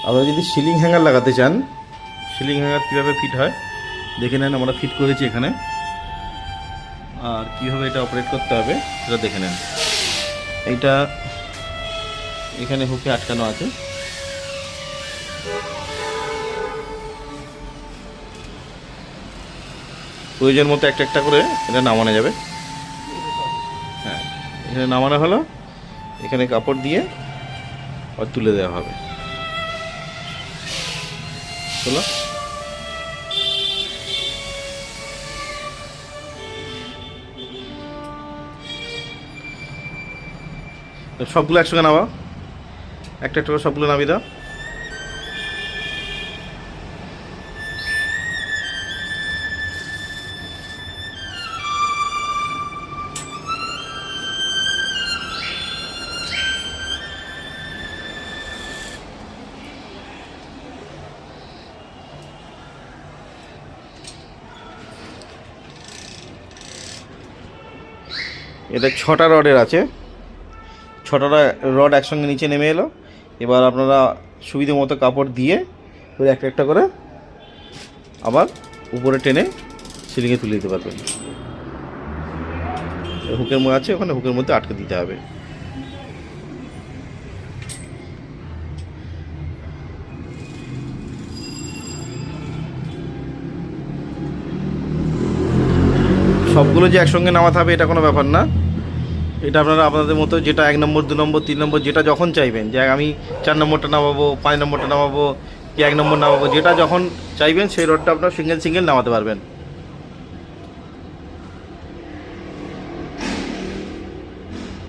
আপনারা যদি ceiling hanger লাগাতে চান, সিলিং হ্যাঙ্গার কীভাবে ফিট হয় দেখে নেন। আমরা ফিট করেছি এখানে, আর কীভাবে এটা অপারেট করতে হবে সেটা দেখে নেন। এইটা এখানে হুকে আটকানো আছে। প্রয়োজন মতো একটা একটা করে এটা নামানো যাবে। হ্যাঁ, এখানে নামানো হলো, এখানে কাপড় দিয়ে আর তুলে দেওয়া হবে। চলো, সবগুলো একসঙ্গে নামা, একটা একটা করে সবগুলো নামিয়ে দাও। এটা 6টা রডের আছে, 6টা রড একসঙ্গে নিচে নেমে এলো। এবার আপনারা সুবিধে মতো কাপড় দিয়ে ওই একটা একটা করে আবার উপরে টেনে সিলিংয়ে তুলে দিতে পারবেন। হুকের মধ্যে আছে, ওখানে হুকের মধ্যে আটকে দিতে হবে। সবগুলো যে একসঙ্গে নামাতে হবে এটা কোনো ব্যাপার না। এটা আপনারা আপনাদের মতো যেটা 1 নম্বর 2 নম্বর 3 নম্বর যেটা যখন চাইবেন, যে আমি 4 নম্বরটা নামাবো, 5 নম্বরটা নামাবো কি 1 নম্বর নামাবো, যেটা যখন চাইবেন সেই রডটা আপনারা সিঙ্গেল সিঙ্গেল নামাতে পারবেন।